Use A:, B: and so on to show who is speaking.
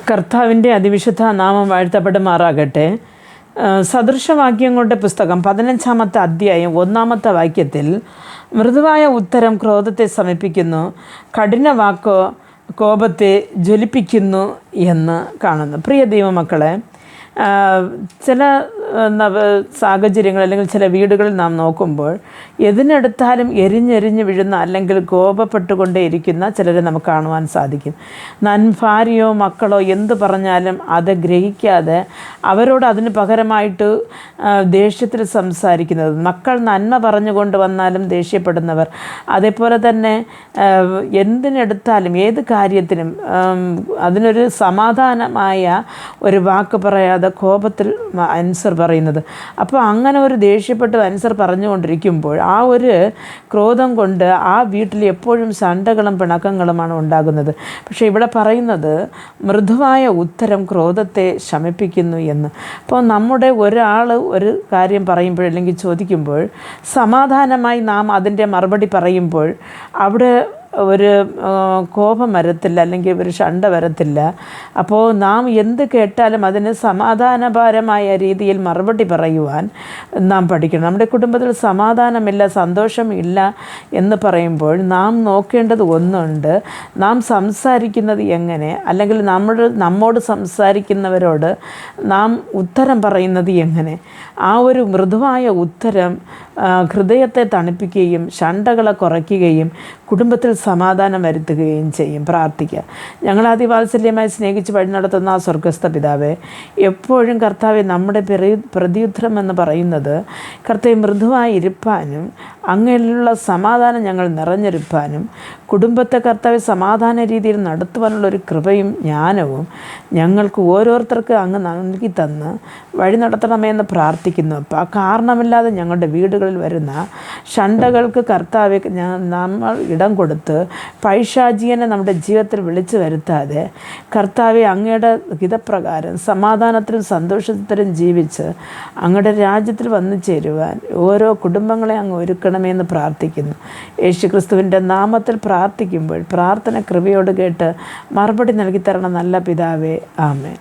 A: കർത്താവിൻ്റെ അതിവിശുദ്ധ നാമം വാഴ്ത്തപ്പെടുമാറാകട്ടെ. സദൃശവാക്യങ്ങളുടെ പുസ്തകം 15-ാമത്തെ അധ്യായം 1-ാമത്തെ വാക്യത്തിൽ മൃദുവായ ഉത്തരം ക്രോധത്തെ ശമിപ്പിക്കുന്നു, കഠിന വാക്കോ കോപത്തെ ജ്വലിപ്പിക്കുന്നു എന്ന് കാണുന്നു. പ്രിയ ദൈവമക്കളെ, ചില സാഹചര്യങ്ങൾ അല്ലെങ്കിൽ ചില വീടുകളിൽ നാം നോക്കുമ്പോൾ എതിനെടുത്താലും എരിഞ്ഞെരിഞ്ഞ് വീഴുന്ന അല്ലെങ്കിൽ കോപപ്പെട്ടുകൊണ്ടേയിരിക്കുന്ന ചിലരെ നമുക്ക് കാണുവാൻ സാധിക്കും. ഭാര്യയോ മക്കളോ എന്തു പറഞ്ഞാലും അത് ഗ്രഹിക്കാതെ അവരോട് അതിന് പകരമായിട്ട് ദേഷ്യത്തിൽ സംസാരിക്കുന്നത്, മക്കൾ നന്മ പറഞ്ഞുകൊണ്ട് വന്നാലും ദേഷ്യപ്പെടുന്നവർ, അതേപോലെ തന്നെ എന്തിനെടുത്താലും ഏത് കാര്യത്തിനും അതിനൊരു സമാധാനമായ ഒരു വാക്ക് പറയാതെ കോപത്തിൽ ആൻസർ പറയുന്നത്. അപ്പോൾ അങ്ങനെ ഒരു ദേഷ്യപ്പെട്ട് ആൻസർ പറഞ്ഞുകൊണ്ടിരിക്കുമ്പോൾ ആ ഒരു ക്രോധം കൊണ്ട് ആ വീട്ടിൽ എപ്പോഴും ശണ്ടകളും പിണക്കങ്ങളുമാണ് ഉണ്ടാകുന്നത്. പക്ഷേ ഇവിടെ പറയുന്നത് മൃദുവായ ഉത്തരം ക്രോധത്തെ ശമിപ്പിക്കുന്നു എന്ന്. അപ്പോൾ നമ്മുടെ ഒരാൾ ഒരു കാര്യം പറയുമ്പോൾ അല്ലെങ്കിൽ ചോദിക്കുമ്പോൾ സമാധാനമായി നാം അതിൻ്റെ മറുപടി പറയുമ്പോൾ അവിടെ ഒരു കോപം വരത്തില്ല, അല്ലെങ്കിൽ ഒരു ഷണ്ട വരത്തില്ല. അപ്പോൾ നാം എന്ത് കേട്ടാലും അതിന് സമാധാനപരമായ രീതിയിൽ മറുപടി പറയുവാൻ നാം പഠിക്കണം. നമ്മുടെ കുടുംബത്തിൽ സമാധാനമില്ല, സന്തോഷമില്ല എന്ന് പറയുമ്പോൾ നാം നോക്കേണ്ടത് ഒന്നുണ്ട്, നാം സംസാരിക്കുന്നത് എങ്ങനെ, അല്ലെങ്കിൽ നമ്മോട് സംസാരിക്കുന്നവരോട് നാം ഉത്തരം പറയുന്നത് എങ്ങനെ. ആ ഒരു മൃദുവായ ഉത്തരം ഹൃദയത്തെ തണുപ്പിക്കുകയും ഷണ്ടകളെ കുറയ്ക്കുകയും കുടുംബത്തിൽ സമാധാനം വരുത്തുകയും ചെയ്യും. പ്രാർത്ഥിക്കുക. ഞങ്ങൾ അതിവാത്സല്യമായി സ്നേഹിച്ച് വഴി നടത്തുന്ന ആ സ്വർഗസ്ഥ പിതാവേ, എപ്പോഴും കർത്താവെ നമ്മുടെ പ്രത്യുത്തരം എന്ന് പറയുന്നത് കർത്താവ് മൃദുവായി ഇരുപ്പാനും അങ്ങനെയുള്ള സമാധാനം ഞങ്ങൾ നിറഞ്ഞിരിപ്പാനും കുടുംബത്തെ കർത്താവ് സമാധാന രീതിയിൽ നടത്തുവാനുള്ളൊരു കൃപയും ജ്ഞാനവും ഞങ്ങൾക്ക് ഓരോരുത്തർക്ക് അങ്ങ് നൽകി തന്ന് വഴി നടത്തണമെന്ന് പ്രാർത്ഥിക്കുന്നു. അപ്പോൾ ആ കാരണമില്ലാതെ ഞങ്ങളുടെ വീടുകളിൽ വരുന്ന ഷണ്ടകൾക്ക് കർത്താവെ നമ്മൾ ഇടം കൊടുത്ത് പൈശാചികനെ നമ്മുടെ ജീവിതത്തിൽ വിളിച്ചു വരുത്താതെ കർത്താവെ അങ്ങയുടെ ഹിതപ്രകാരം സമാധാനത്തിലും സന്തോഷത്തിലും ജീവിച്ച് അങ്ങയുടെ രാജ്യത്തിൽ വന്നു ചേരുവാൻ ഓരോ കുടുംബങ്ങളെ അങ്ങ് ഒരുക്കണമെന്ന് പ്രാർത്ഥിക്കുന്നു. യേശുക്രിസ്തുവിൻ്റെ നാമത്തിൽ പ്രാർത്ഥിക്കുമ്പോൾ പ്രാർത്ഥന കൃപയോട് കേട്ട് മറുപടി നൽകി തരണം നല്ല പിതാവേ. ആമേൻ.